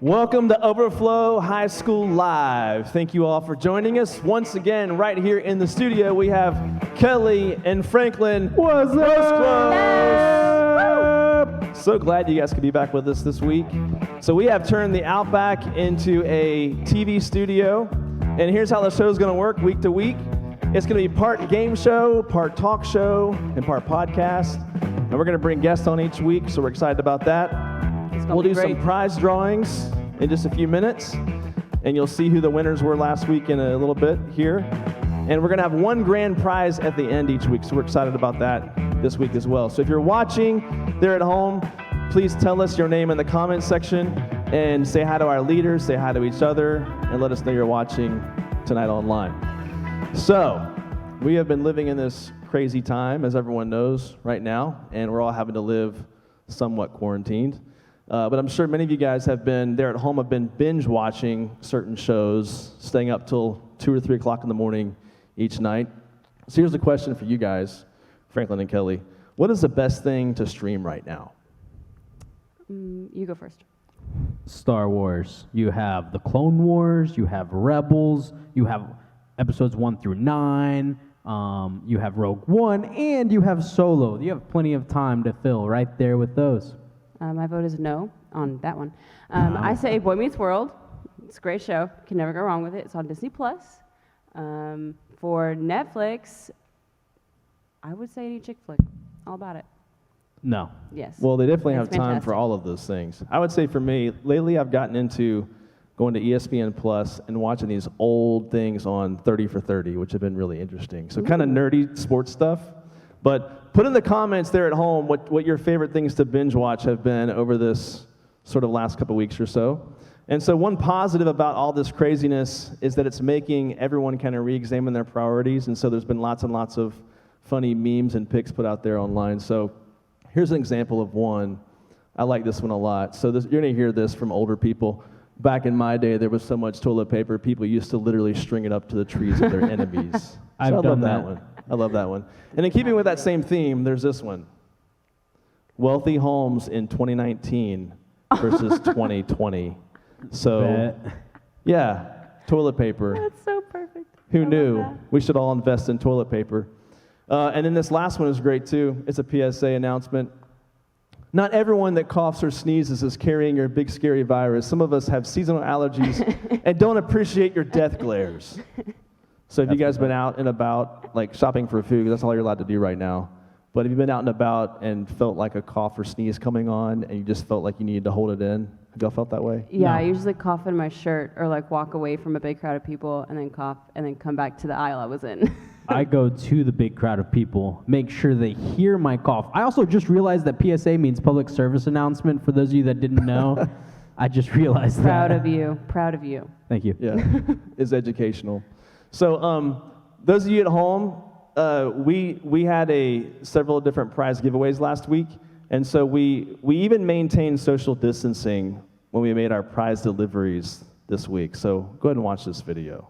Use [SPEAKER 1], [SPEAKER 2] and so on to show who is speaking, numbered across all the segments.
[SPEAKER 1] Welcome to Overflow High School Live. Thank you all for joining us. Once again, right here in the studio, we have Kelly and Franklin. What's up? So glad you guys could be back with us this week. So we have turned the Outback into a TV studio, and here's how the show is going to work week to week. It's going to be part game show, part talk show, and part podcast. And we're going to bring guests on each week, so we're excited about that. We'll do some prize drawings in just a few minutes, and you'll see who the winners were last week in a little bit here. And we're going to have one grand prize at the end each week, so we're excited about that this week as well. So if you're watching there at home, please tell us your name in the comments section and say hi to our leaders, say hi to each other, and let us know you're watching tonight online. So we have been living in this crazy time, as everyone knows right now, and we're all having to live somewhat quarantined. But I'm sure many of you guys have been there at home, have been binge watching certain shows, staying up till 2 or 3 o'clock in the morning each night. So here's the question for you guys, Franklin and Kelly. What is the best thing to stream right now?
[SPEAKER 2] You go first.
[SPEAKER 3] Star Wars. You have the Clone Wars, you have Rebels, you have episodes 1 through 9, you have Rogue One, and you have Solo. You have plenty of time to fill right there with those.
[SPEAKER 2] My vote is no on that one. I say Boy Meets World. It's a great show. Can never go wrong with it. It's on Disney Plus. For Netflix, I would say any chick flick. All about it.
[SPEAKER 3] No.
[SPEAKER 2] Yes.
[SPEAKER 1] Well, they definitely have
[SPEAKER 2] It's
[SPEAKER 1] time
[SPEAKER 2] fantastic.
[SPEAKER 1] for all of those things. I would say for me, lately I've gotten into going to ESPN Plus and watching these old things on 30 for 30, which have been really interesting. So kind of nerdy sports stuff. But put in the comments there at home what your favorite things to binge watch have been over this sort of last couple weeks or so. And so one positive about all this craziness is that it's making everyone kind of re-examine their priorities. And so there's been lots and lots of funny memes and pics put out there online. So here's an example of one. I like this one a lot. So you're going to hear this from older people. Back in my day, there was so much toilet paper, people used to literally string it up to the trees of their enemies.
[SPEAKER 3] I've done that
[SPEAKER 1] one. I love that one. And in keeping with that same theme, there's this one. Wealthy homes in 2019 versus 2020. So, yeah, toilet paper.
[SPEAKER 2] That's so perfect.
[SPEAKER 1] Who knew? We should all invest in toilet paper. And then this last one is great, too. It's a PSA announcement. Not everyone that coughs or sneezes is carrying your big, scary virus. Some of us have seasonal allergies and don't appreciate your death glares. So if you guys been out and about, like shopping for food, that's all you're allowed to do right now. But have you been out and about and felt like a cough or sneeze coming on and you just felt like you needed to hold it in? Have y'all felt that way?
[SPEAKER 2] Yeah,
[SPEAKER 3] No.
[SPEAKER 2] I usually cough in my shirt or like walk away from a big crowd of people and then cough and then come back to the aisle I was in.
[SPEAKER 3] I go to the big crowd of people, make sure they hear my cough. I also just realized that PSA means public service announcement. For those of you that didn't know, I just realized that.
[SPEAKER 2] Proud of you. Proud of you.
[SPEAKER 3] Thank you.
[SPEAKER 1] Yeah, it's educational. So those of you at home, we had several different prize giveaways last week, and so we even maintained social distancing when we made our prize deliveries this week. So go ahead and watch this video.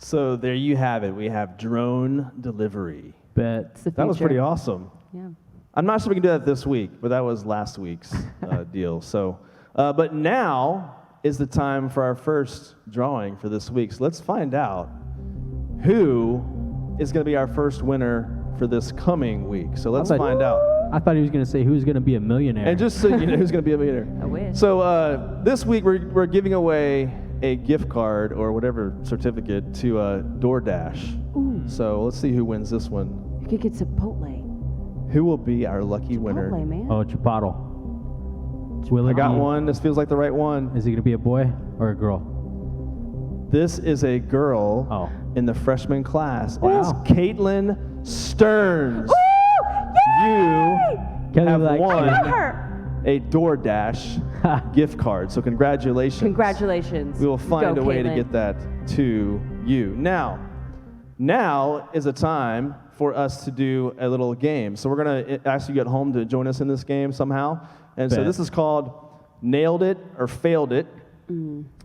[SPEAKER 1] So there you have it. We have drone delivery.
[SPEAKER 3] Bet.
[SPEAKER 2] It's the
[SPEAKER 1] That was
[SPEAKER 2] future.
[SPEAKER 1] pretty awesome.
[SPEAKER 2] Yeah.
[SPEAKER 1] I'm not sure we can do that this week, but that was last week's deal. So, but now is the time for our first drawing for this week. So let's find out who is going to be our first winner for this coming week. So let's find out.
[SPEAKER 3] I thought he was going to say who's going to be a millionaire.
[SPEAKER 1] And just so you know who's going to be a millionaire.
[SPEAKER 2] I wish.
[SPEAKER 1] So this week we're giving away a gift card or whatever certificate to DoorDash.
[SPEAKER 2] Ooh.
[SPEAKER 1] So let's see who wins this one.
[SPEAKER 2] You could get Chipotle.
[SPEAKER 1] Who will be our lucky winner?
[SPEAKER 2] Chipotle, man.
[SPEAKER 3] Oh, Chipotle. Will
[SPEAKER 1] I
[SPEAKER 3] it
[SPEAKER 1] got
[SPEAKER 3] be-
[SPEAKER 1] one. This feels like the right one.
[SPEAKER 3] Is it going to be a boy or a girl?
[SPEAKER 1] This is a girl
[SPEAKER 3] Oh.
[SPEAKER 1] in the freshman class. And
[SPEAKER 3] Wow.
[SPEAKER 1] it's Caitlin Stearns. You
[SPEAKER 3] Kelly
[SPEAKER 1] have
[SPEAKER 3] likes
[SPEAKER 1] won
[SPEAKER 3] you.
[SPEAKER 2] Her.
[SPEAKER 1] a DoorDash gift card. So congratulations.
[SPEAKER 2] Congratulations.
[SPEAKER 1] We will find
[SPEAKER 2] Go,
[SPEAKER 1] a way to
[SPEAKER 2] Caitlin.
[SPEAKER 1] get that to you. Now is a time for us to do a little game. So we're going to ask you at home to join us in this game somehow. And so
[SPEAKER 3] Bet.
[SPEAKER 1] this is called Nailed It or Failed It.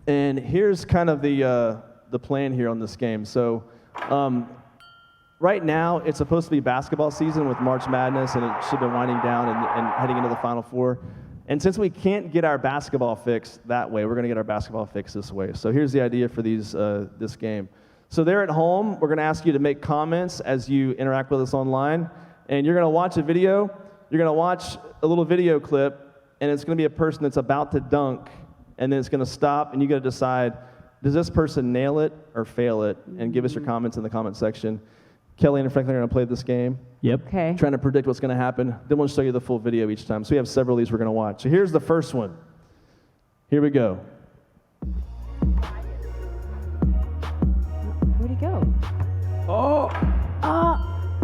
[SPEAKER 1] And here's kind of the plan here on this game. So right now, it's supposed to be basketball season with March Madness, and it should be winding down and heading into the Final Four. And since we can't get our basketball fix that way, we're going to get our basketball fix this way. So here's the idea for this game. So there at home, we're going to ask you to make comments as you interact with us online. And you're going to watch a video. You're going to watch a little video clip, and it's going to be a person that's about to dunk, and then it's going to stop, and you got to decide, does this person nail it or fail it? And give us your comments in the comment section. Kelly and Franklin are going to play this game,
[SPEAKER 3] Yep.
[SPEAKER 2] Okay.
[SPEAKER 1] trying to predict what's going to happen. Then we'll show you the full video each time. So we have several of these we're going to watch. So here's the first one. Here we go.
[SPEAKER 2] Where'd he go?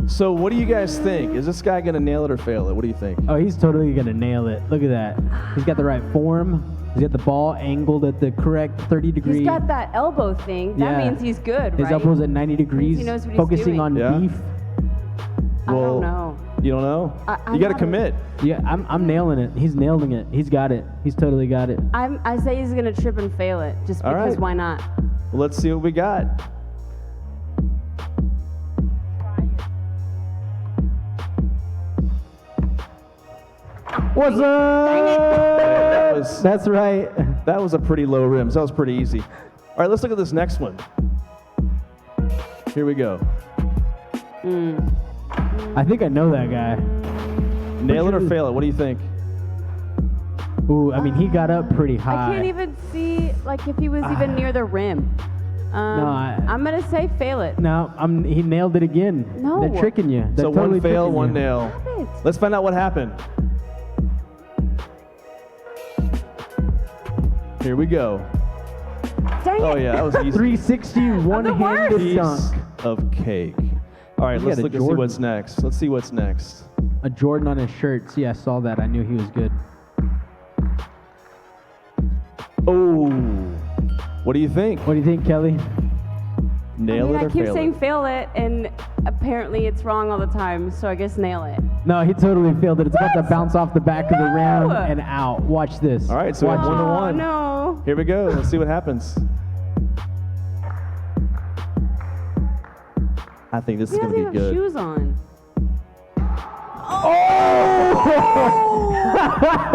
[SPEAKER 1] So what do you guys think? Is this guy going to nail it or fail it? What do you think?
[SPEAKER 3] Oh, he's totally going to nail it. Look at that. He's got the right form. He's got the ball angled at the correct 30 degree.
[SPEAKER 2] He's got that elbow thing. That
[SPEAKER 3] Yeah.
[SPEAKER 2] means he's good,
[SPEAKER 3] His
[SPEAKER 2] right?
[SPEAKER 3] elbow's at 90 degrees,
[SPEAKER 2] he knows what he's
[SPEAKER 3] focusing
[SPEAKER 2] doing.
[SPEAKER 3] on
[SPEAKER 1] Yeah.
[SPEAKER 3] beef.
[SPEAKER 2] I
[SPEAKER 1] Well,
[SPEAKER 2] don't know.
[SPEAKER 1] You don't know?
[SPEAKER 2] I'm
[SPEAKER 1] You got to
[SPEAKER 2] not a-
[SPEAKER 1] commit.
[SPEAKER 3] Yeah, I'm nailing it. He's nailing it. He's got it. He's totally got it.
[SPEAKER 2] I say he's gonna trip and fail it, just
[SPEAKER 1] All
[SPEAKER 2] because
[SPEAKER 1] right.
[SPEAKER 2] why not?
[SPEAKER 1] Well, let's see what we got.
[SPEAKER 3] What's up?
[SPEAKER 1] That was,
[SPEAKER 3] That's right.
[SPEAKER 1] that was a pretty low rim. So that was pretty easy. All right, let's look at this next one. Here we go.
[SPEAKER 3] I think I know that guy.
[SPEAKER 1] Nail it or fail it? What do you think?
[SPEAKER 3] Ooh, I mean, he got up pretty high.
[SPEAKER 2] I can't even see like if he was even near the rim. I'm gonna say fail it.
[SPEAKER 3] No, he nailed it again.
[SPEAKER 2] No.
[SPEAKER 3] They're tricking you. They're
[SPEAKER 1] So
[SPEAKER 3] totally
[SPEAKER 1] one fail,
[SPEAKER 3] tricking
[SPEAKER 1] one
[SPEAKER 3] you.
[SPEAKER 1] nail.
[SPEAKER 2] Stop it.
[SPEAKER 1] Let's find out what happened. Here we go.
[SPEAKER 2] Dang
[SPEAKER 1] Oh
[SPEAKER 2] it.
[SPEAKER 1] yeah, that was easy.
[SPEAKER 3] 360 one-handed
[SPEAKER 1] Piece
[SPEAKER 3] dunk.
[SPEAKER 1] of cake. All right,
[SPEAKER 3] He
[SPEAKER 1] let's
[SPEAKER 3] got a
[SPEAKER 1] look and see
[SPEAKER 3] Jordan.
[SPEAKER 1] what's next. Let's see what's next.
[SPEAKER 3] A Jordan on his shirt. See, I saw that. I knew he was good.
[SPEAKER 1] Oh, what do you think?
[SPEAKER 3] What do you think, Kelly?
[SPEAKER 1] Nail
[SPEAKER 2] I
[SPEAKER 1] it or
[SPEAKER 2] keep
[SPEAKER 1] fail
[SPEAKER 2] saying
[SPEAKER 1] it?
[SPEAKER 2] fail it, and apparently it's wrong all the time. So I guess nail it.
[SPEAKER 3] No, he totally failed it. It's about to
[SPEAKER 2] What?
[SPEAKER 3] bounce off the back of the rim
[SPEAKER 2] No.
[SPEAKER 3] and out. Watch this.
[SPEAKER 1] All right, so we have
[SPEAKER 3] Watch
[SPEAKER 1] 1-1.
[SPEAKER 2] No.
[SPEAKER 1] Here we go. Let's see what happens. I think this
[SPEAKER 2] He
[SPEAKER 1] is going
[SPEAKER 2] doesn't
[SPEAKER 1] to be
[SPEAKER 2] have
[SPEAKER 1] good.
[SPEAKER 2] shoes on.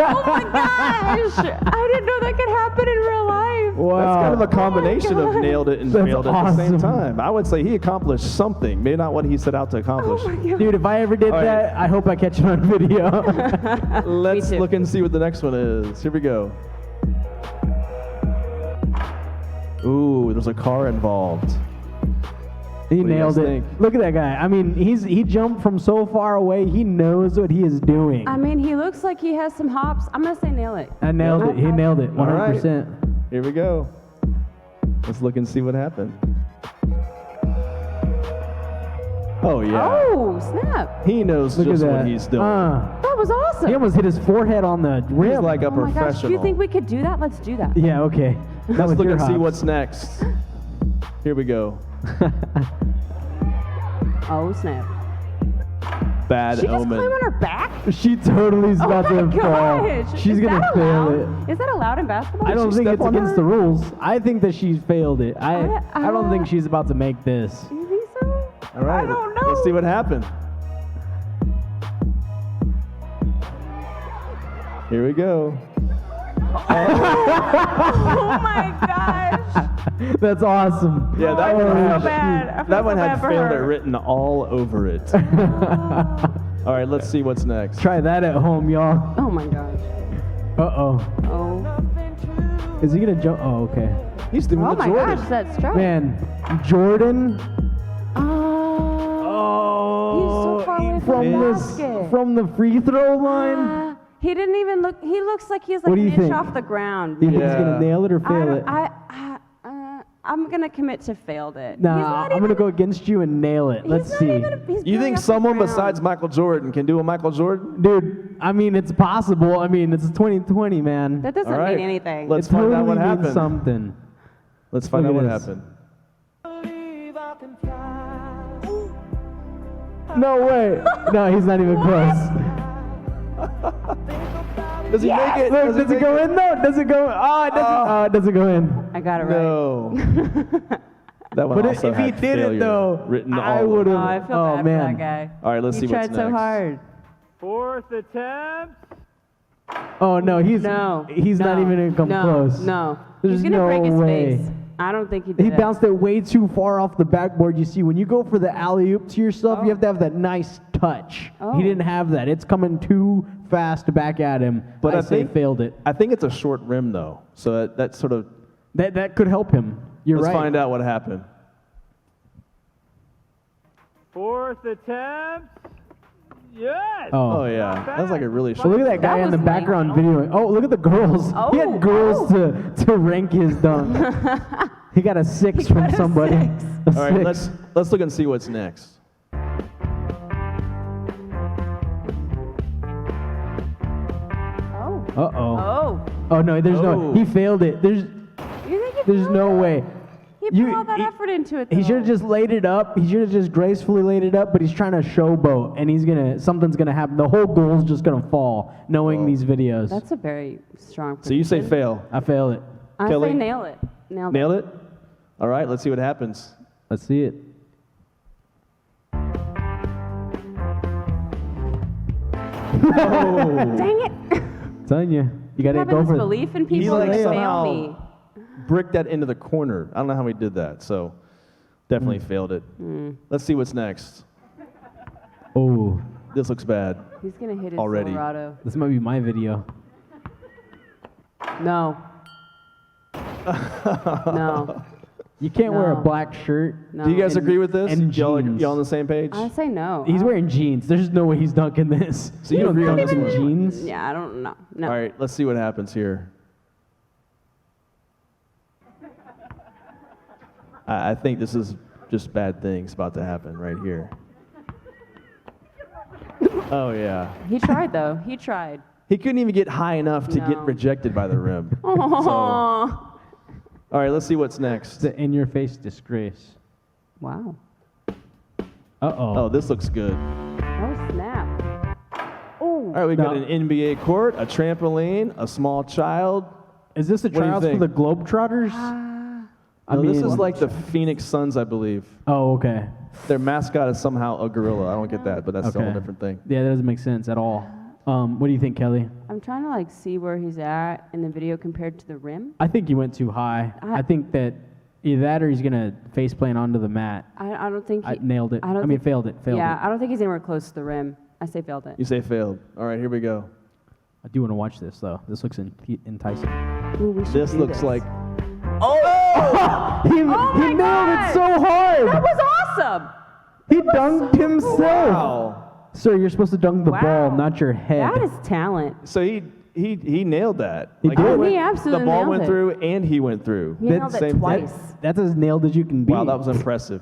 [SPEAKER 2] Oh my gosh! I didn't know that could happen in real life.
[SPEAKER 3] Wow.
[SPEAKER 1] That's kind of a combination of
[SPEAKER 2] God.
[SPEAKER 1] nailed it and
[SPEAKER 3] That's
[SPEAKER 1] failed at the same
[SPEAKER 3] awesome.
[SPEAKER 1] time. I would say he accomplished something, maybe not what he set out to accomplish.
[SPEAKER 2] Oh my god.
[SPEAKER 3] Dude, if I ever did
[SPEAKER 1] All right.
[SPEAKER 3] that, I hope I catch it on video.
[SPEAKER 1] Let's
[SPEAKER 2] too.
[SPEAKER 1] look and see what the next one is. Here we go. Ooh, there's a car involved.
[SPEAKER 3] He
[SPEAKER 1] What do you
[SPEAKER 3] nailed
[SPEAKER 1] guys
[SPEAKER 3] it.
[SPEAKER 1] think?
[SPEAKER 3] Look at that guy. I mean, he jumped from so far away. He knows what he is doing.
[SPEAKER 2] I mean, he looks like he has some hops. I'm gonna say nail it.
[SPEAKER 3] I nailed it. He nailed it.
[SPEAKER 1] All right.
[SPEAKER 3] 100%.
[SPEAKER 1] Here we go. Let's look and see what happened. Oh, yeah.
[SPEAKER 2] Oh snap!
[SPEAKER 1] He knows
[SPEAKER 3] Look
[SPEAKER 1] just
[SPEAKER 3] at that.
[SPEAKER 1] what he's doing.
[SPEAKER 2] That was awesome.
[SPEAKER 3] He almost hit his forehead on the rim.
[SPEAKER 1] He's like a
[SPEAKER 2] Oh my
[SPEAKER 1] professional.
[SPEAKER 2] gosh! Do you think we could do that? Let's do that.
[SPEAKER 3] Yeah, okay. That
[SPEAKER 1] Let's
[SPEAKER 3] was
[SPEAKER 1] look
[SPEAKER 3] your
[SPEAKER 1] and see
[SPEAKER 3] hops.
[SPEAKER 1] what's next. Here we go.
[SPEAKER 2] Oh snap!
[SPEAKER 1] bad
[SPEAKER 2] She just
[SPEAKER 1] omen.
[SPEAKER 2] climbed on her back?
[SPEAKER 3] She totally is
[SPEAKER 2] Oh
[SPEAKER 3] about
[SPEAKER 2] my
[SPEAKER 3] to fall.
[SPEAKER 2] gosh.
[SPEAKER 3] She's
[SPEAKER 2] Is
[SPEAKER 3] gonna
[SPEAKER 2] that
[SPEAKER 3] fail
[SPEAKER 2] allowed?
[SPEAKER 3] it.
[SPEAKER 2] Is that allowed in basketball?
[SPEAKER 3] I don't
[SPEAKER 1] she
[SPEAKER 3] think
[SPEAKER 1] step
[SPEAKER 3] it's
[SPEAKER 1] on
[SPEAKER 3] against
[SPEAKER 1] her?
[SPEAKER 3] the rules. I think that she's failed it. I don't think
[SPEAKER 2] I-
[SPEAKER 3] she's about to make this.
[SPEAKER 2] You think so?
[SPEAKER 1] All right,
[SPEAKER 2] I don't know.
[SPEAKER 1] let's see what happened. Here we go.
[SPEAKER 2] Oh my gosh.
[SPEAKER 3] That's awesome.
[SPEAKER 1] Yeah, that
[SPEAKER 2] I
[SPEAKER 1] one
[SPEAKER 2] feel
[SPEAKER 1] had
[SPEAKER 2] so bad. I feel
[SPEAKER 1] that one
[SPEAKER 2] so
[SPEAKER 1] had
[SPEAKER 2] bad for
[SPEAKER 1] failed it
[SPEAKER 2] her.
[SPEAKER 1] written all over it. All right, let's see what's next.
[SPEAKER 3] Try that at home, y'all.
[SPEAKER 2] Oh my gosh.
[SPEAKER 3] Uh-oh.
[SPEAKER 2] Oh.
[SPEAKER 3] Is he gonna jump? Oh, okay.
[SPEAKER 1] He's doing
[SPEAKER 2] Oh
[SPEAKER 1] the
[SPEAKER 2] my
[SPEAKER 1] Jordan.
[SPEAKER 2] gosh, that stroke.
[SPEAKER 3] Man, Jordan.
[SPEAKER 2] Oh. He's so far away from the basket.
[SPEAKER 3] From the free throw line.
[SPEAKER 2] He didn't even look. He looks like he's
[SPEAKER 3] What
[SPEAKER 2] like
[SPEAKER 3] do
[SPEAKER 2] an
[SPEAKER 3] you
[SPEAKER 2] inch
[SPEAKER 3] think?
[SPEAKER 2] off the ground.
[SPEAKER 3] You think he's
[SPEAKER 1] Yeah.
[SPEAKER 3] gonna nail it or
[SPEAKER 2] I
[SPEAKER 3] fail
[SPEAKER 2] don't-
[SPEAKER 3] it?
[SPEAKER 2] I'm gonna commit to failed it. He's
[SPEAKER 3] Nah,
[SPEAKER 2] not
[SPEAKER 3] I'm
[SPEAKER 2] even,
[SPEAKER 3] gonna go against you and nail it.
[SPEAKER 2] he's
[SPEAKER 3] Let's
[SPEAKER 2] not
[SPEAKER 3] see.
[SPEAKER 2] Even, he's
[SPEAKER 1] You
[SPEAKER 2] barely
[SPEAKER 1] think
[SPEAKER 2] off the
[SPEAKER 1] someone
[SPEAKER 2] ground.
[SPEAKER 1] besides Michael Jordan can do a Michael Jordan?
[SPEAKER 3] Dude, I mean, it's possible. I mean, it's 2020, man.
[SPEAKER 2] That doesn't
[SPEAKER 1] All right.
[SPEAKER 2] mean anything.
[SPEAKER 1] Let's
[SPEAKER 3] it
[SPEAKER 1] find out
[SPEAKER 3] totally
[SPEAKER 1] what
[SPEAKER 3] means
[SPEAKER 1] happened.
[SPEAKER 3] something.
[SPEAKER 1] Let's find out
[SPEAKER 3] Look
[SPEAKER 1] what
[SPEAKER 3] at this.
[SPEAKER 1] happened.
[SPEAKER 3] No way. No, he's not even close.
[SPEAKER 1] Does he make it?
[SPEAKER 3] Look, does it go in though? Does it go? Oh, it doesn't. Oh, it doesn't go in.
[SPEAKER 2] I got it right.
[SPEAKER 1] No. That one
[SPEAKER 3] But
[SPEAKER 1] also
[SPEAKER 3] if he
[SPEAKER 1] had
[SPEAKER 3] did
[SPEAKER 1] failure
[SPEAKER 3] it though,
[SPEAKER 1] written
[SPEAKER 3] I
[SPEAKER 1] all
[SPEAKER 3] would
[SPEAKER 1] over
[SPEAKER 2] Oh,
[SPEAKER 3] have.
[SPEAKER 2] I feel
[SPEAKER 3] Oh
[SPEAKER 2] bad
[SPEAKER 3] man.
[SPEAKER 2] for that guy.
[SPEAKER 1] All right, let's
[SPEAKER 2] He
[SPEAKER 1] see what's
[SPEAKER 2] tried so
[SPEAKER 1] next.
[SPEAKER 2] hard.
[SPEAKER 4] Fourth attempt.
[SPEAKER 3] Oh no, he's
[SPEAKER 2] No.
[SPEAKER 3] He's not
[SPEAKER 2] no,
[SPEAKER 3] even gonna come
[SPEAKER 2] no,
[SPEAKER 3] close.
[SPEAKER 2] No.
[SPEAKER 3] There's
[SPEAKER 2] He's gonna
[SPEAKER 3] no
[SPEAKER 2] break his
[SPEAKER 3] way.
[SPEAKER 2] face. I don't think he did
[SPEAKER 3] He
[SPEAKER 2] it.
[SPEAKER 3] bounced it way too far off the backboard. You see, when you go for the alley oop to yourself, you have to have that nice touch.
[SPEAKER 2] Oh.
[SPEAKER 3] He didn't have that. It's coming too fast back at him.
[SPEAKER 1] But
[SPEAKER 3] I
[SPEAKER 1] I
[SPEAKER 3] say
[SPEAKER 1] think-
[SPEAKER 3] failed it.
[SPEAKER 1] I think it's a short rim though, so that sort of.
[SPEAKER 3] That could help him. You're
[SPEAKER 1] Let's
[SPEAKER 3] right.
[SPEAKER 1] find out what happened.
[SPEAKER 4] Fourth attempt. Yes.
[SPEAKER 3] Oh.
[SPEAKER 1] Oh yeah, that was like a really
[SPEAKER 3] Well,
[SPEAKER 1] short.
[SPEAKER 3] look at that guy
[SPEAKER 2] That
[SPEAKER 3] in the
[SPEAKER 2] was
[SPEAKER 3] background videoing. Oh, look at the girls. He
[SPEAKER 2] Oh,
[SPEAKER 3] had girls to rank his dunk. He got a 6 from
[SPEAKER 2] got a
[SPEAKER 3] somebody.
[SPEAKER 2] 6.
[SPEAKER 3] A
[SPEAKER 1] All right,
[SPEAKER 3] 6.
[SPEAKER 1] let's look and see what's next.
[SPEAKER 2] Oh.
[SPEAKER 3] Uh-oh.
[SPEAKER 2] Oh.
[SPEAKER 3] Oh, no, there's no.
[SPEAKER 1] Oh.
[SPEAKER 3] He failed it.
[SPEAKER 2] You think he
[SPEAKER 3] There's no way.
[SPEAKER 2] He put
[SPEAKER 3] You-
[SPEAKER 2] all that
[SPEAKER 3] he-
[SPEAKER 2] effort into it.
[SPEAKER 3] He should have
[SPEAKER 2] though.
[SPEAKER 3] just laid it up. He should have just gracefully laid it up, but he's trying to showboat, and something's gonna happen. The whole goal's just gonna fall, knowing
[SPEAKER 1] Whoa.
[SPEAKER 3] these videos.
[SPEAKER 2] That's a very strong.
[SPEAKER 1] So you say
[SPEAKER 2] prediction.
[SPEAKER 1] fail.
[SPEAKER 3] I failed it.
[SPEAKER 2] I
[SPEAKER 1] Kelly?
[SPEAKER 2] say nail it. Nailed
[SPEAKER 1] Nailed it? All right, let's see what happens.
[SPEAKER 3] Let's see it.
[SPEAKER 1] Oh,
[SPEAKER 2] Dang it!
[SPEAKER 3] I'm telling you, you gotta
[SPEAKER 2] Having
[SPEAKER 3] go
[SPEAKER 2] this
[SPEAKER 3] for it.
[SPEAKER 2] belief in
[SPEAKER 1] he
[SPEAKER 2] people
[SPEAKER 1] like
[SPEAKER 2] that fail
[SPEAKER 1] somehow
[SPEAKER 2] me.
[SPEAKER 1] bricked that into the corner. I don't know how he did that, so definitely failed it. Let's see what's next.
[SPEAKER 3] Oh,
[SPEAKER 1] This looks bad.
[SPEAKER 2] He's gonna hit his
[SPEAKER 1] Already.
[SPEAKER 2] Colorado.
[SPEAKER 3] this might be my video.
[SPEAKER 2] No. No.
[SPEAKER 3] You can't wear a
[SPEAKER 2] No.
[SPEAKER 3] black shirt.
[SPEAKER 2] No.
[SPEAKER 1] Do you guys agree with this?
[SPEAKER 3] and
[SPEAKER 1] Y'all,
[SPEAKER 3] jeans.
[SPEAKER 1] y'all on the same page?
[SPEAKER 2] I say no.
[SPEAKER 3] He's wearing jeans. There's no way he's dunking this.
[SPEAKER 1] So you
[SPEAKER 3] don't
[SPEAKER 1] agree on
[SPEAKER 3] dunk
[SPEAKER 1] this
[SPEAKER 3] in
[SPEAKER 1] one?
[SPEAKER 3] jeans?
[SPEAKER 2] Yeah, I don't know. No.
[SPEAKER 1] All right, let's see what happens here. I think this is just bad things about to happen right here. Oh yeah.
[SPEAKER 2] He tried though. He tried.
[SPEAKER 1] He couldn't even get high enough to get
[SPEAKER 2] No.
[SPEAKER 1] rejected by the rim.
[SPEAKER 2] Oh.
[SPEAKER 1] All right, let's see what's next.
[SPEAKER 3] It's an in-your-face disgrace.
[SPEAKER 2] Wow.
[SPEAKER 3] Uh-oh.
[SPEAKER 1] Oh, this looks good.
[SPEAKER 2] Oh snap. Oh.
[SPEAKER 1] All right, we've got
[SPEAKER 3] No.
[SPEAKER 1] an NBA court, a trampoline, a small child.
[SPEAKER 3] Is this the
[SPEAKER 1] do you
[SPEAKER 3] tryouts for
[SPEAKER 1] think?
[SPEAKER 3] the Globetrotters?
[SPEAKER 1] No, this is like the Phoenix Suns, I believe.
[SPEAKER 3] Oh, okay.
[SPEAKER 1] Their mascot is somehow a gorilla. I don't get that, but that's a whole different thing.
[SPEAKER 3] Yeah, that doesn't make sense at all. What do you think, Kelly?
[SPEAKER 2] I'm trying to like see where he's at in the video compared to the rim.
[SPEAKER 3] I think you went too high. I think that either that or he's gonna face plant onto the mat.
[SPEAKER 2] I don't think he
[SPEAKER 3] I nailed it.
[SPEAKER 2] I don't
[SPEAKER 3] I mean,
[SPEAKER 2] think-
[SPEAKER 3] failed it. Failed
[SPEAKER 2] yeah,
[SPEAKER 3] it.
[SPEAKER 2] I don't think he's anywhere close to the rim. I say failed it.
[SPEAKER 1] You say failed. All right, here we go.
[SPEAKER 3] I do want to watch this though. This looks enticing.
[SPEAKER 2] Ooh, we should
[SPEAKER 1] This
[SPEAKER 2] do
[SPEAKER 1] looks
[SPEAKER 2] this.
[SPEAKER 1] like
[SPEAKER 3] He
[SPEAKER 2] my
[SPEAKER 3] nailed
[SPEAKER 2] God!
[SPEAKER 3] it so hard.
[SPEAKER 2] That was awesome.
[SPEAKER 3] He dunked himself.
[SPEAKER 1] wow.
[SPEAKER 3] Sir, you're supposed to dunk the ball,
[SPEAKER 2] Wow.
[SPEAKER 3] not your head.
[SPEAKER 2] That is talent.
[SPEAKER 1] So he nailed that.
[SPEAKER 3] He
[SPEAKER 1] Like,
[SPEAKER 3] did.
[SPEAKER 1] it
[SPEAKER 3] Oh,
[SPEAKER 1] went-
[SPEAKER 2] he absolutely
[SPEAKER 1] The ball
[SPEAKER 2] nailed
[SPEAKER 1] went
[SPEAKER 2] it.
[SPEAKER 1] through and he went through.
[SPEAKER 2] He
[SPEAKER 3] That
[SPEAKER 2] nailed
[SPEAKER 1] same
[SPEAKER 2] it
[SPEAKER 1] thing.
[SPEAKER 2] twice.
[SPEAKER 3] That's as nailed as you can be.
[SPEAKER 1] Wow, that was impressive.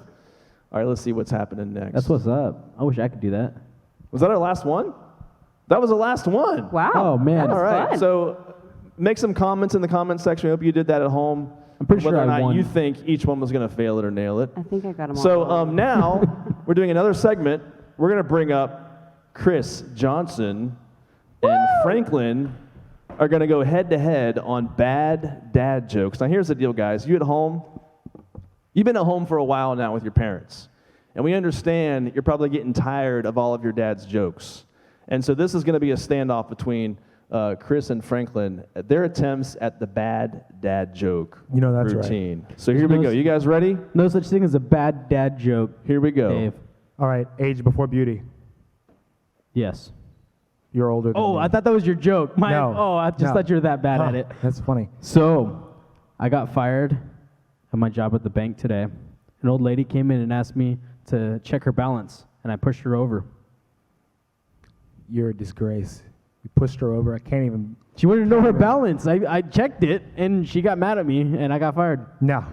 [SPEAKER 1] All right, let's see what's happening next.
[SPEAKER 3] That's what's up. I wish I could do that.
[SPEAKER 1] Was that our last one? That was the last one.
[SPEAKER 2] Wow.
[SPEAKER 3] Oh, man.
[SPEAKER 2] That was
[SPEAKER 1] All right,
[SPEAKER 2] fun.
[SPEAKER 1] so make some comments in the comment section. I hope you did that at home.
[SPEAKER 3] I'm pretty
[SPEAKER 1] whether
[SPEAKER 3] sure
[SPEAKER 1] or
[SPEAKER 3] I
[SPEAKER 1] not
[SPEAKER 3] won.
[SPEAKER 1] you think each one was going to fail it or nail it.
[SPEAKER 2] I think I got him all.
[SPEAKER 1] So
[SPEAKER 2] wrong.
[SPEAKER 1] now we're doing another segment. We're going to bring up Chris Johnson and Franklin are going to go head-to-head on bad dad jokes. Now, here's the deal, guys. You at home, you've been at home for a while now with your parents. And we understand you're probably getting tired of all of your dad's jokes. And so this is going to be a standoff between Chris and Franklin, their attempts at the bad dad joke
[SPEAKER 5] That's
[SPEAKER 1] routine. Right. So here we go. You guys ready?
[SPEAKER 3] No such thing as a bad dad joke.
[SPEAKER 1] Here we go.
[SPEAKER 3] Dave.
[SPEAKER 5] All right, age before beauty.
[SPEAKER 3] Yes.
[SPEAKER 5] You're older than me.
[SPEAKER 3] I thought that was your joke.
[SPEAKER 5] No.
[SPEAKER 3] I just thought you were that bad at it.
[SPEAKER 5] That's funny.
[SPEAKER 3] So, I got fired at my job at the bank today. An old lady came in and asked me to check her balance, and I pushed her over.
[SPEAKER 5] You're a disgrace. You pushed her over. I can't even.
[SPEAKER 3] She wanted to know her balance. I checked it, and she got mad at me, and I got fired.
[SPEAKER 5] No.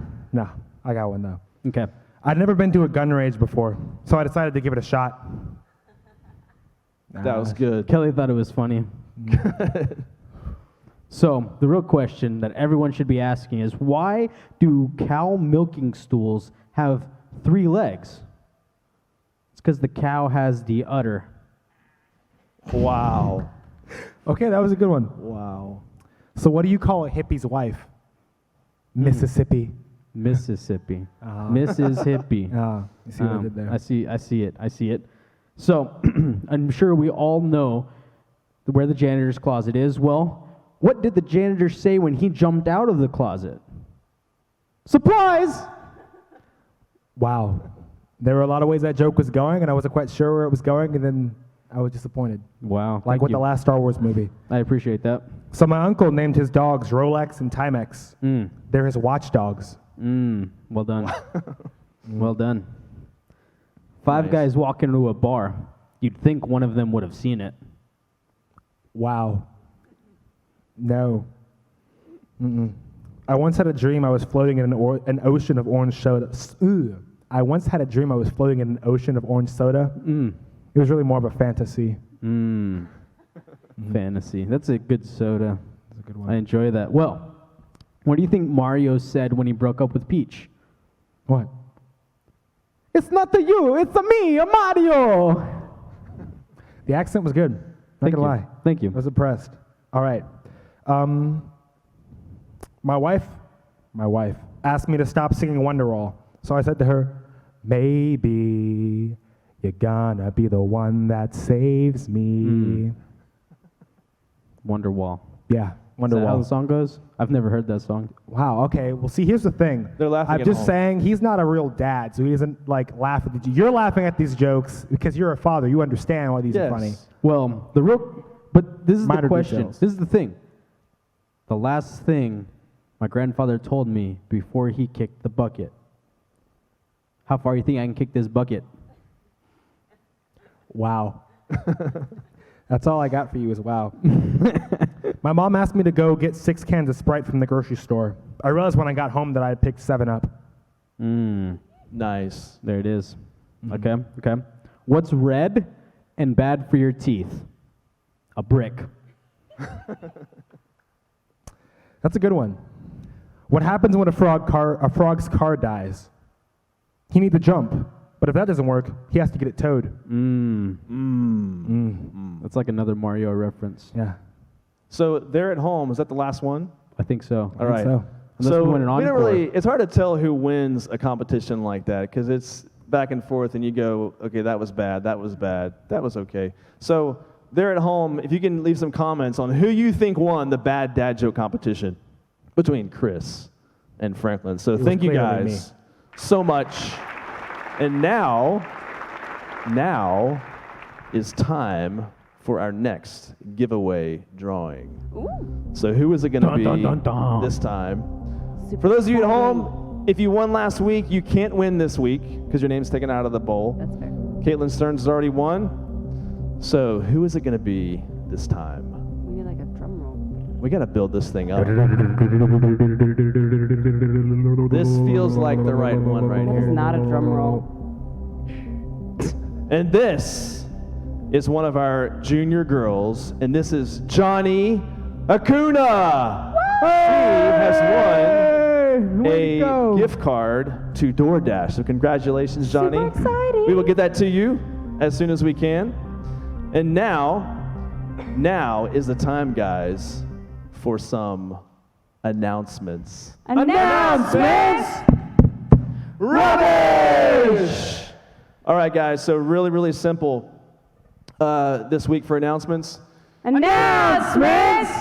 [SPEAKER 5] I got one, though.
[SPEAKER 3] Okay.
[SPEAKER 5] I'd never been to a gun range before, so I decided to give it a shot.
[SPEAKER 1] That was good.
[SPEAKER 3] Kelly thought it was funny. So, the real question that everyone should be asking is, why do cow milking stools have 3 legs? It's because the cow has the udder.
[SPEAKER 1] Wow.
[SPEAKER 5] Okay, that was a good one.
[SPEAKER 1] Wow.
[SPEAKER 5] So what do you call a hippie's wife? Mississippi.
[SPEAKER 3] Mississippi. Mrs. Hippie.
[SPEAKER 5] You see what I did there?
[SPEAKER 3] I see it. So, I'm sure we all know where the janitor's closet is. Well, what did the janitor say when he jumped out of the closet? Surprise!
[SPEAKER 5] Wow. There were a lot of ways that joke was going, and I wasn't quite sure where it was going, and then I was disappointed.
[SPEAKER 3] Wow.
[SPEAKER 5] Like with the last Star Wars movie.
[SPEAKER 3] I appreciate that.
[SPEAKER 5] So my uncle named his dogs Rolex and Timex. They're his watchdogs.
[SPEAKER 3] Well done. Well done. 5
[SPEAKER 1] Nice.
[SPEAKER 3] guys walk into a bar. You'd think one of them would have seen it.
[SPEAKER 5] Wow. No. I once had a dream I was floating in an ocean of orange soda. I once had a dream I was floating in an ocean of orange soda. It was really more of a fantasy.
[SPEAKER 3] Fantasy. That's a good soda.
[SPEAKER 5] That's a good one.
[SPEAKER 3] I enjoy that. Well, what do you think Mario said when he broke up with Peach?
[SPEAKER 5] What?
[SPEAKER 3] It's not to you, it's to me, a Mario.
[SPEAKER 5] The accent was good. Not gonna lie.
[SPEAKER 3] Thank
[SPEAKER 5] I
[SPEAKER 3] you.
[SPEAKER 5] was impressed. All right. My wife asked me to stop singing Wonderwall. So I said to her, maybe you're gonna be the one that saves me.
[SPEAKER 3] Wonderwall.
[SPEAKER 5] Yeah,
[SPEAKER 3] Is that how the
[SPEAKER 5] Wonderwall.
[SPEAKER 3] song goes? I've never heard that song.
[SPEAKER 5] Wow, okay. Well, see, here's the thing.
[SPEAKER 1] They're laughing
[SPEAKER 5] I'm
[SPEAKER 1] at
[SPEAKER 5] just
[SPEAKER 1] home.
[SPEAKER 5] saying he's not a real dad, so he doesn't like laugh at the. You're laughing at these jokes because you're a father. You understand why these are funny.
[SPEAKER 3] Well, but this is
[SPEAKER 5] Minor
[SPEAKER 3] the question.
[SPEAKER 5] details.
[SPEAKER 3] This is the thing. The last thing my grandfather told me before he kicked the bucket. How far you think I can kick this bucket?
[SPEAKER 5] Wow. That's all I got for you is wow. My mom asked me to go get 6 cans of Sprite from the grocery store. I realized when I got home that I had picked 7 Up.
[SPEAKER 1] Nice.
[SPEAKER 3] There it is. Okay. What's red and bad for your teeth? A brick.
[SPEAKER 5] That's a good one. What happens when a frog's car dies? He needs to jump, but if that doesn't work, he has to get it towed.
[SPEAKER 3] That's like another Mario reference.
[SPEAKER 5] Yeah.
[SPEAKER 1] So they're at home. Is that the last one?
[SPEAKER 3] I think so.
[SPEAKER 1] All right.
[SPEAKER 5] So.
[SPEAKER 3] Unless
[SPEAKER 1] So
[SPEAKER 3] we win an
[SPEAKER 1] we don't
[SPEAKER 3] encore.
[SPEAKER 1] really. It's hard to tell who wins a competition like that because it's back and forth, and you go, okay, that was bad, that was bad, that was okay. So they're at home. If you can leave some comments on who you think won the bad dad joke competition between Chris and Franklin. So
[SPEAKER 5] was
[SPEAKER 1] thank you
[SPEAKER 5] clearly
[SPEAKER 1] guys so much. And now is time for our next giveaway drawing. So who is it going to be this time? For those of you at home, if you won last week, you can't win this week because your name's taken out of the bowl.
[SPEAKER 2] That's fair.
[SPEAKER 1] Caitlin Stearns has already won. So who is it going to be this time?
[SPEAKER 2] We need like a drum roll.
[SPEAKER 1] We got to build this thing up. This feels like the right one right
[SPEAKER 2] That is
[SPEAKER 1] here.
[SPEAKER 2] not a drum roll.
[SPEAKER 1] And this is one of our junior girls, and this is Johnny Acuna. She has won a gift card to DoorDash. So congratulations, Johnny.
[SPEAKER 2] Super exciting.
[SPEAKER 1] We will get that to you as soon as we can. And now is the time, guys, for some announcements. Rubbish! All right, guys, so really simple this week for announcements.
[SPEAKER 2] Announcements!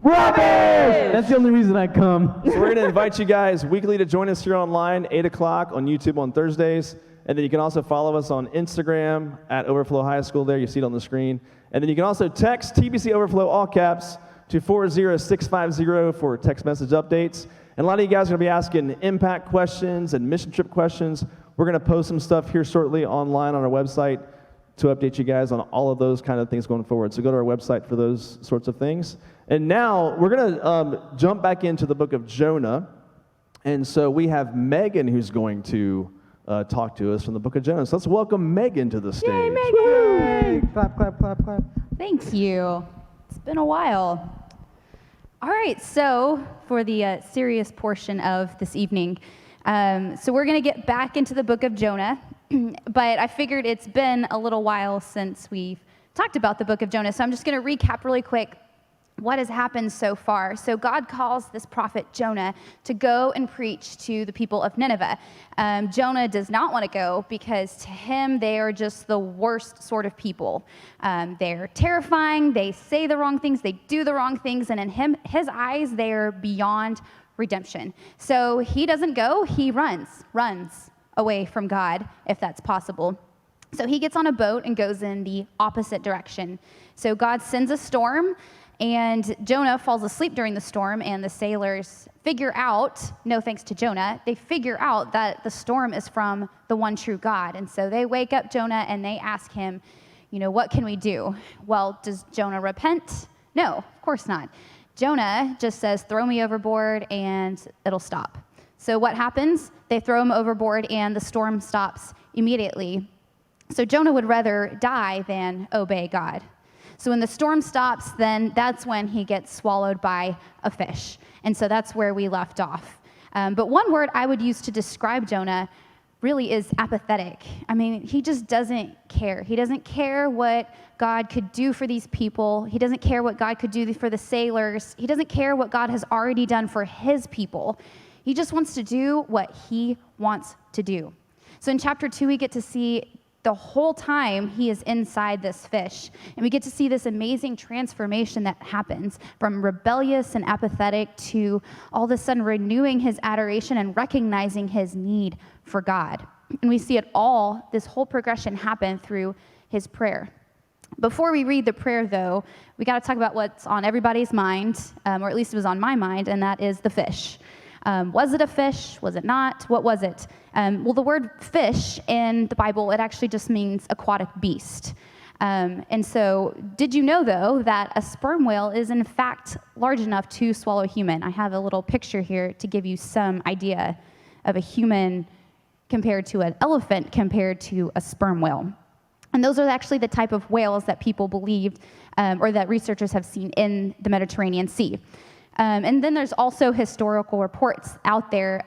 [SPEAKER 1] Rubbish!
[SPEAKER 3] That's the only reason I come.
[SPEAKER 1] So we're going to invite you guys weekly to join us here online, 8 o'clock on YouTube on Thursdays. And then you can also follow us on Instagram at Overflow High School there. You see it on the screen. And then you can also text TBC Overflow, all caps, to 40650 for text message updates. And a lot of you guys are going to be asking impact questions and mission trip questions. We're going to post some stuff here shortly online on our website to update you guys on all of those kind of things going forward. So go to our website for those sorts of things. And now we're going to jump back into the book of Jonah. And so we have Megan who's going to talk to us from the book of Jonah. So let's welcome Megan to the stage.
[SPEAKER 2] Yay, Megan!
[SPEAKER 5] Clap, clap, clap, clap.
[SPEAKER 6] Thank you. It's been a while. All right, so for the serious portion of this evening, so we're going to get back into the book of Jonah, but I figured it's been a little while since we've talked about the book of Jonah, so I'm just going to recap really quick what has happened so far. So God calls this prophet Jonah to go and preach to the people of Nineveh. Jonah does not want to go because to him they are just the worst sort of people. They're terrifying, they say the wrong things, they do the wrong things, and in his eyes they're beyond redemption. So he doesn't go, he runs away from God if that's possible. So he gets on a boat and goes in the opposite direction. So God sends a storm, and Jonah falls asleep during the storm, and the sailors figure out, no thanks to Jonah, they figure out that the storm is from the one true God. And so they wake up Jonah and they ask him, what can we do? Well, does Jonah repent? No, of course not. Jonah just says, throw me overboard and it'll stop. So what happens? They throw him overboard and the storm stops immediately. So Jonah would rather die than obey God. So when the storm stops, then that's when he gets swallowed by a fish. And so that's where we left off. But one word I would use to describe Jonah really is apathetic. I mean, he just doesn't care. He doesn't care what God could do for these people. He doesn't care what God could do for the sailors. He doesn't care what God has already done for his people. He just wants to do what he wants to do. So in chapter 2, we get to see the whole time he is inside this fish. And we get to see this amazing transformation that happens from rebellious and apathetic to all of a sudden renewing his adoration and recognizing his need for God. And we see it all, this whole progression happen through his prayer. Before we read the prayer, though, we got to talk about what's on everybody's mind, or at least it was on my mind, and that is the fish. Was it a fish? Was it not? What was it? Well, the word fish in the Bible, it actually just means aquatic beast. And so did you know, though, that a sperm whale is in fact large enough to swallow a human? I have a little picture here to give you some idea of a human compared to an elephant compared to a sperm whale. And those are actually the type of whales that people believed or that researchers have seen in the Mediterranean Sea. And then there's also historical reports out there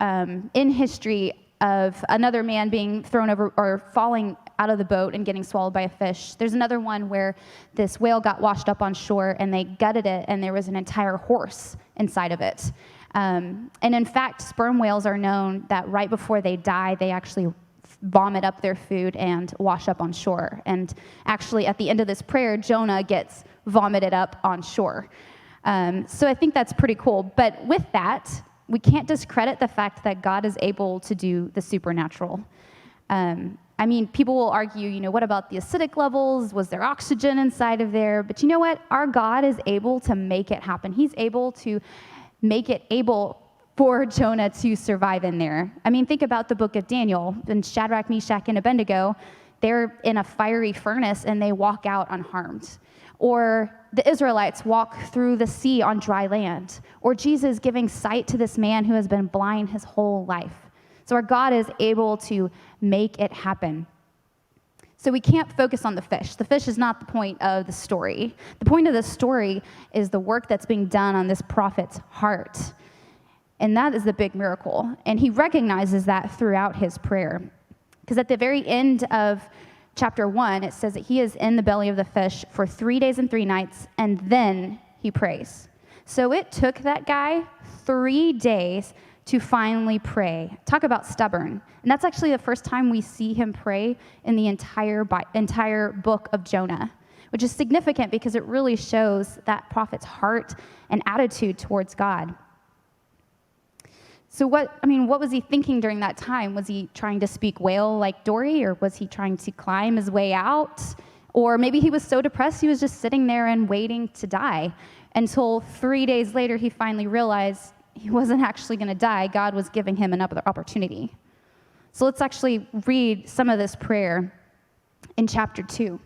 [SPEAKER 6] in history of another man being thrown over or falling out of the boat and getting swallowed by a fish. There's another one where this whale got washed up on shore and they gutted it and there was an entire horse inside of it. And in fact, sperm whales are known that right before they die, they actually vomit up their food and wash up on shore. And actually, at the end of this prayer, Jonah gets vomited up on shore. So I think that's pretty cool. But with that, we can't discredit the fact that God is able to do the supernatural. I mean, people will argue, what about the acidic levels? Was there oxygen inside of there? But you know what? Our God is able to make it happen. He's able to make it able for Jonah to survive in there. I mean, think about the book of Daniel. And Shadrach, Meshach, and Abednego, they're in a fiery furnace and they walk out unharmed. Or the Israelites walk through the sea on dry land. Or Jesus giving sight to this man who has been blind his whole life. So our God is able to make it happen. So we can't focus on the fish. The fish is not the point of the story. The point of the story is the work that's being done on this prophet's heart. And that is the big miracle. And he recognizes that throughout his prayer. Because at the very end of chapter 1, it says that he is in the belly of the fish for 3 days and 3 nights, and then he prays. So it took that guy 3 days to finally pray. Talk about stubborn. And that's actually the first time we see him pray in the entire book of Jonah, which is significant because it really shows that prophet's heart and attitude towards God. So what was he thinking during that time? Was he trying to speak whale like Dory, or was he trying to climb his way out? Or maybe he was so depressed he was just sitting there and waiting to die until 3 days later he finally realized he wasn't actually going to die. God was giving him another opportunity. So let's actually read some of this prayer in chapter 2.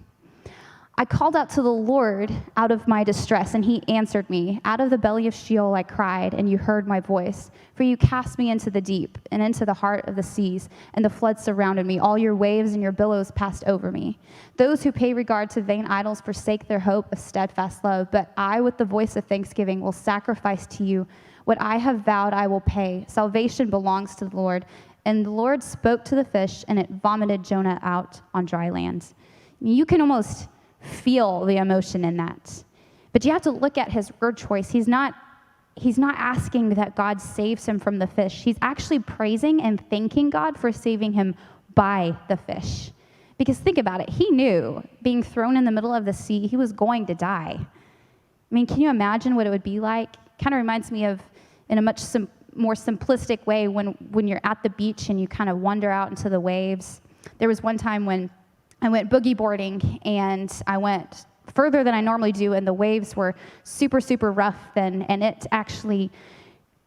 [SPEAKER 6] I called out to the Lord out of my distress, and he answered me. Out of the belly of Sheol I cried, and you heard my voice. For you cast me into the deep and into the heart of the seas, and the floods surrounded me. All your waves and your billows passed over me. Those who pay regard to vain idols forsake their hope of steadfast love. But I, with the voice of thanksgiving, will sacrifice to you. What I have vowed I will pay. Salvation belongs to the Lord. And the Lord spoke to the fish, and it vomited Jonah out on dry land. You can almost feel the emotion in that. But you have to look at his word choice. He's not asking that God saves him from the fish. He's actually praising and thanking God for saving him by the fish. Because think about it. He knew being thrown in the middle of the sea, he was going to die. I mean, can you imagine what it would be like? Kind of reminds me of, in a much more simplistic way, when you're at the beach and you kind of wander out into the waves. There was one time when I went boogie boarding, and I went further than I normally do, and the waves were super, super rough then, and it actually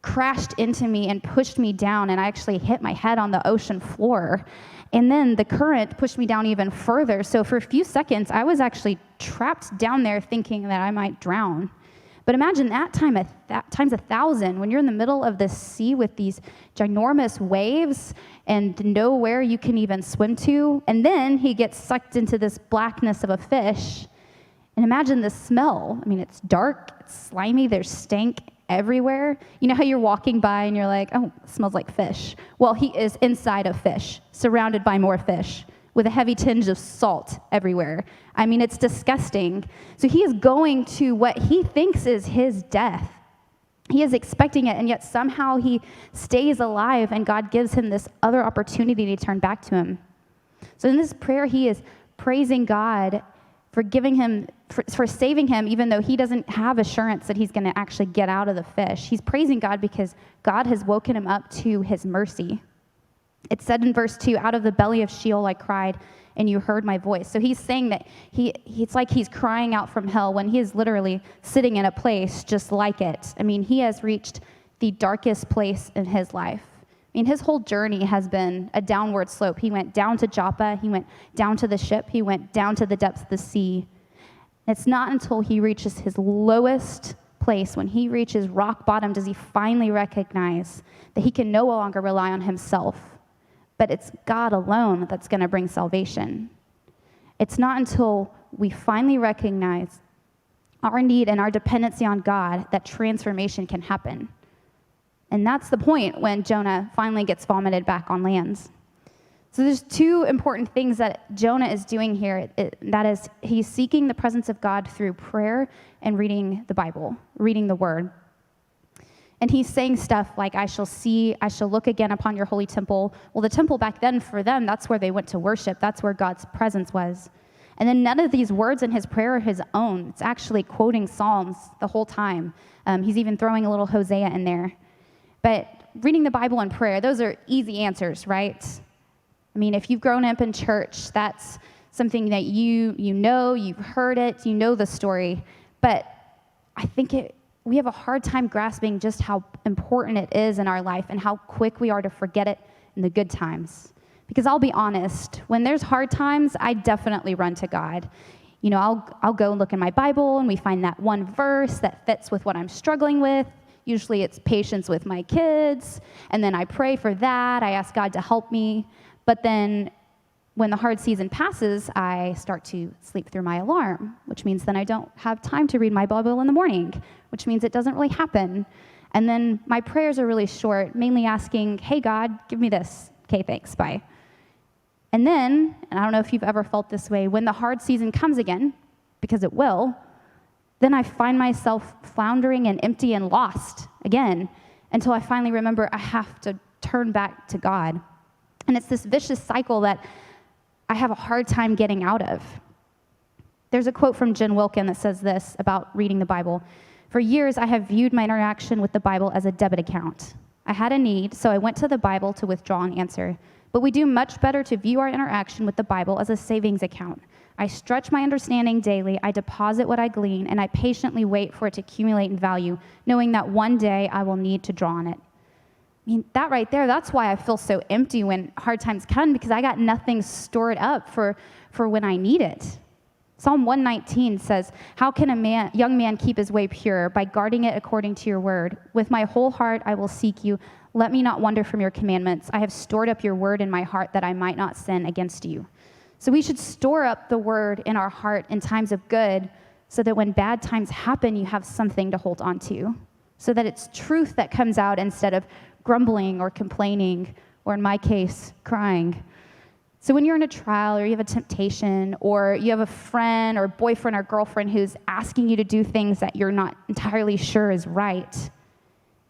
[SPEAKER 6] crashed into me and pushed me down, and I actually hit my head on the ocean floor. And then the current pushed me down even further. So for a few seconds, I was actually trapped down there thinking that I might drown. But imagine that times 1,000 when you're in the middle of the sea with these ginormous waves and nowhere you can even swim to. And then he gets sucked into this blackness of a fish. And imagine the smell. I mean, it's dark, it's slimy, there's stank everywhere. You know how you're walking by and you're like, oh, it smells like fish. Well, he is inside a fish, surrounded by more fish, with a heavy tinge of salt everywhere. I mean, it's disgusting. So he is going to what he thinks is his death. He is expecting it, and yet somehow he stays alive, and God gives him this other opportunity to turn back to him. So in this prayer, he is praising God for giving him, for saving him, even though he doesn't have assurance that he's going to actually get out of the fish. He's praising God because God has woken him up to his mercy. It said in verse 2, out of the belly of Sheol I cried, and you heard my voice. So he's saying that it's like he's crying out from hell when he is literally sitting in a place just like it. I mean, he has reached the darkest place in his life. I mean, his whole journey has been a downward slope. He went down to Joppa. He went down to the ship. He went down to the depths of the sea. It's not until he reaches his lowest place, when he reaches rock bottom, does he finally recognize that he can no longer rely on himself. But it's God alone that's going to bring salvation. It's not until we finally recognize our need and our dependency on God that transformation can happen. And that's the point when Jonah finally gets vomited back on land. So there's two important things that Jonah is doing here. That is, he's seeking the presence of God through prayer and reading the Bible, reading the Word. And he's saying stuff like, I shall look again upon your holy temple. Well, the temple back then, for them, that's where they went to worship. That's where God's presence was. And then none of these words in his prayer are his own. It's actually quoting Psalms the whole time. He's even throwing a little Hosea in there. But reading the Bible and prayer, those are easy answers, right? I mean, if you've grown up in church, that's something that you know, you've heard it, you know the story. But I think we have a hard time grasping just how important it is in our life and how quick we are to forget it in the good times. Because I'll be honest, when there's hard times, I definitely run to God. You know, I'll go and look in my Bible, and we find that one verse that fits with what I'm struggling with. Usually it's patience with my kids, and then I pray for that. I ask God to help me. But then when the hard season passes, I start to sleep through my alarm, which means then I don't have time to read my Bible in the morning, which means it doesn't really happen. And then my prayers are really short, mainly asking, hey, God, give me this. Okay, thanks, bye. And then, and I don't know if you've ever felt this way, when the hard season comes again, because it will, then I find myself floundering and empty and lost again until I finally remember I have to turn back to God. And it's this vicious cycle that I have a hard time getting out of. There's a quote from Jen Wilkin that says this about reading the Bible. For years, I have viewed my interaction with the Bible as a debit account. I had a need, so I went to the Bible to withdraw an answer. But we do much better to view our interaction with the Bible as a savings account. I stretch my understanding daily, I deposit what I glean, and I patiently wait for it to accumulate in value, knowing that one day I will need to draw on it. I mean, that right there, that's why I feel so empty when hard times come, because I got nothing stored up for when I need it. Psalm 119 says, how can a young man keep his way pure? By guarding it according to your word. With my whole heart I will seek you. Let me not wander from your commandments. I have stored up your word in my heart that I might not sin against you. So we should store up the word in our heart in times of good so that when bad times happen, you have something to hold on to. So that it's truth that comes out instead of grumbling or complaining, or in my case, crying. So when you're in a trial or you have a temptation or you have a friend or boyfriend or girlfriend who's asking you to do things that you're not entirely sure is right,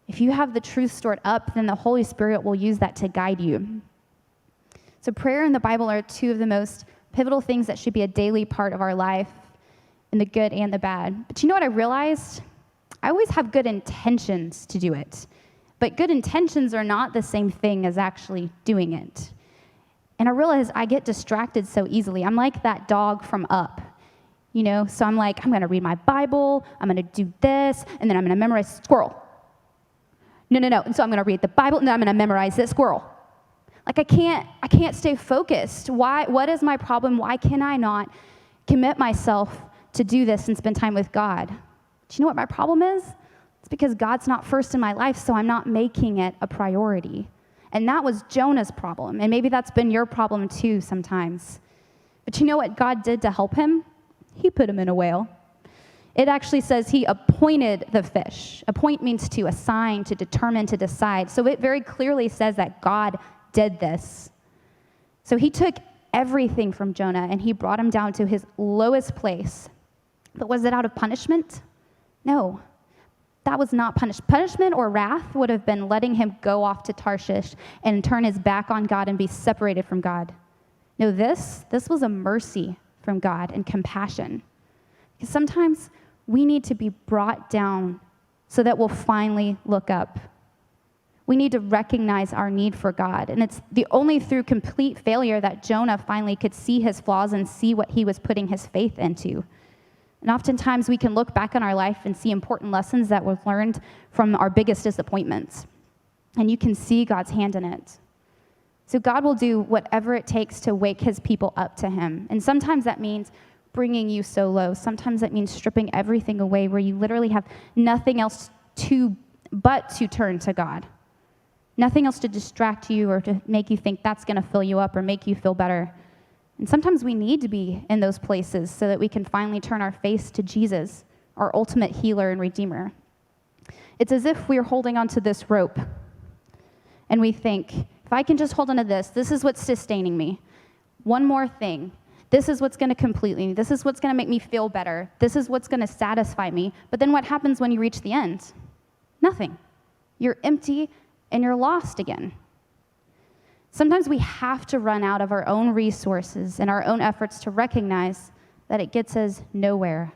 [SPEAKER 6] if you have the truth stored up, then the Holy Spirit will use that to guide you. So prayer and the Bible are two of the most pivotal things that should be a daily part of our life, in the good and the bad. But you know what I realized? I always have good intentions to do it. But good intentions are not the same thing as actually doing it. And I realize I get distracted so easily. I'm like that dog from Up, So I'm like, I'm going to read my Bible, I'm going to do this, and then I'm going to memorize squirrel. No. And so I'm going to read the Bible, and then I'm going to memorize this squirrel. Like I can't stay focused. Why? What is my problem? Why can I not commit myself to do this and spend time with God? Do you know what my problem is? It's because God's not first in my life, so I'm not making it a priority. And that was Jonah's problem. And maybe that's been your problem too sometimes. But you know what God did to help him? He put him in a whale. It actually says he appointed the fish. Appoint means to assign, to determine, to decide. So it very clearly says that God did this. So he took everything from Jonah and he brought him down to his lowest place. But was it out of punishment? No. That was not punishment or wrath would have been letting him go off to Tarshish and turn his back on God and be separated from God. No, this was a mercy from God and compassion. Because sometimes we need to be brought down so that we'll finally look up. We need to recognize our need for God. And it's only through complete failure that Jonah finally could see his flaws and see what he was putting his faith into. And oftentimes we can look back on our life and see important lessons that we've learned from our biggest disappointments. And you can see God's hand in it. So God will do whatever it takes to wake his people up to him. And sometimes that means bringing you so low. Sometimes that means stripping everything away where you literally have nothing else but to turn to God. Nothing else to distract you or to make you think that's going to fill you up or make you feel better. And sometimes we need to be in those places so that we can finally turn our face to Jesus, our ultimate healer and redeemer. It's as if we're holding onto this rope and we think, if I can just hold onto this, this is what's sustaining me. One more thing. This is what's going to complete me. This is what's going to make me feel better. This is what's going to satisfy me. But then what happens when you reach the end? Nothing. You're empty and you're lost again. Sometimes we have to run out of our own resources and our own efforts to recognize that it gets us nowhere.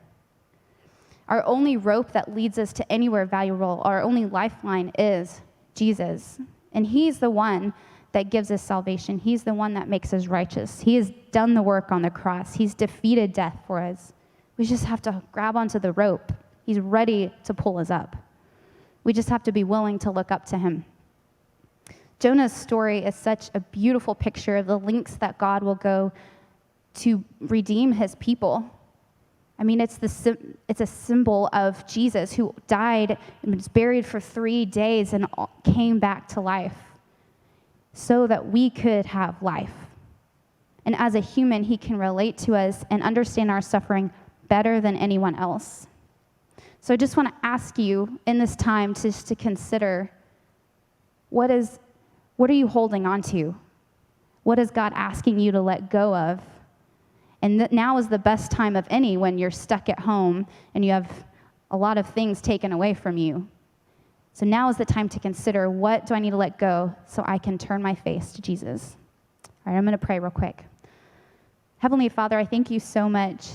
[SPEAKER 6] Our only rope that leads us to anywhere valuable, our only lifeline is Jesus. And he's the one that gives us salvation. He's the one that makes us righteous. He has done the work on the cross. He's defeated death for us. We just have to grab onto the rope. He's ready to pull us up. We just have to be willing to look up to him. Jonah's story is such a beautiful picture of the lengths that God will go to redeem his people. I mean, it's a symbol of Jesus who died and was buried for 3 days and came back to life so that we could have life. And as a human, he can relate to us and understand our suffering better than anyone else. So I just want to ask you in this time just to consider, what are you holding on to? What is God asking you to let go of? And now is the best time of any when you're stuck at home and you have a lot of things taken away from you. So now is the time to consider, what do I need to let go so I can turn my face to Jesus? All right, I'm going to pray real quick. Heavenly Father, I thank you so much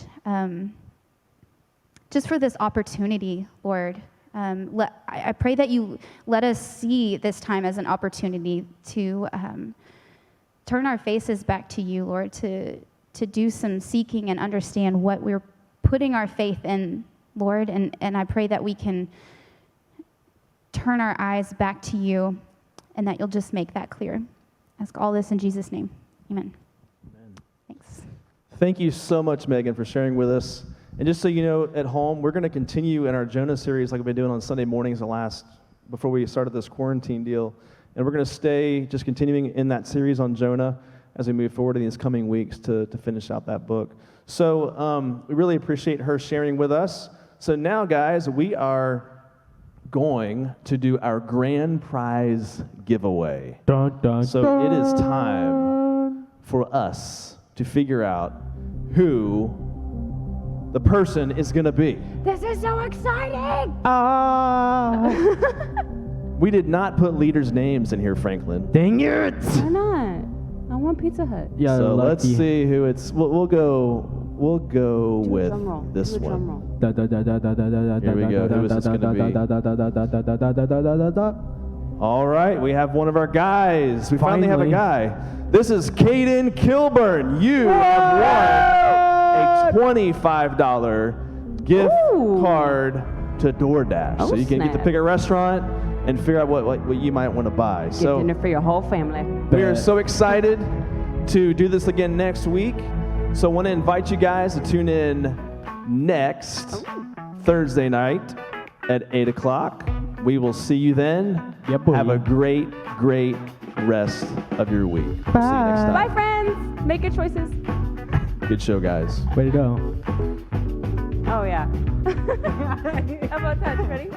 [SPEAKER 6] just for this opportunity, Lord. I pray that you let us see this time as an opportunity to turn our faces back to you, Lord, to do some seeking and understand what we're putting our faith in, Lord. And I pray that we can turn our eyes back to you and that you'll just make that clear. I ask all this in Jesus' name. Amen. Thanks.
[SPEAKER 1] Thank you so much, Megan, for sharing with us. And just so you know, at home, we're going to continue in our Jonah series like we've been doing on Sunday mornings before we started this quarantine deal. And we're going to stay just continuing in that series on Jonah as we move forward in these coming weeks to finish out that book. So we really appreciate her sharing with us. So now, guys, we are going to do our grand prize giveaway.
[SPEAKER 5] Dun, dun,
[SPEAKER 1] So
[SPEAKER 5] dun.
[SPEAKER 1] it is time for us to figure out who the person is going to be.
[SPEAKER 2] This is so exciting!
[SPEAKER 1] We did not put leaders' names in here, Franklin.
[SPEAKER 5] Dang it!
[SPEAKER 2] Why not? I want Pizza Hut.
[SPEAKER 3] Yeah,
[SPEAKER 1] So
[SPEAKER 3] lucky.
[SPEAKER 1] let's see who it's. We'll go
[SPEAKER 2] Do a
[SPEAKER 1] with
[SPEAKER 2] drum roll.
[SPEAKER 1] this
[SPEAKER 2] Do a drum
[SPEAKER 1] one.
[SPEAKER 2] roll.
[SPEAKER 3] Here
[SPEAKER 1] we go. Who is this gonna be? All right, we have one of our guys. We finally have a guy. This is Caden Kilburn. You have won a $25 gift
[SPEAKER 2] Ooh.
[SPEAKER 1] card to DoorDash.
[SPEAKER 2] Oh,
[SPEAKER 1] So you can get to
[SPEAKER 2] snap.
[SPEAKER 1] pick a restaurant and figure out what you might want to buy.
[SPEAKER 2] Get
[SPEAKER 1] So
[SPEAKER 2] dinner for your whole family.
[SPEAKER 1] we are so excited to do this again next week. So I want to invite you guys to tune in next Thursday night at 8 o'clock. We will see you then.
[SPEAKER 3] Yeah, boy.
[SPEAKER 1] Have a great, great rest of your week. We'll see you next time.
[SPEAKER 2] Bye, friends. Make good choices.
[SPEAKER 1] Good show, guys.
[SPEAKER 3] Way to go.
[SPEAKER 2] Oh, yeah. How about touch? Ready?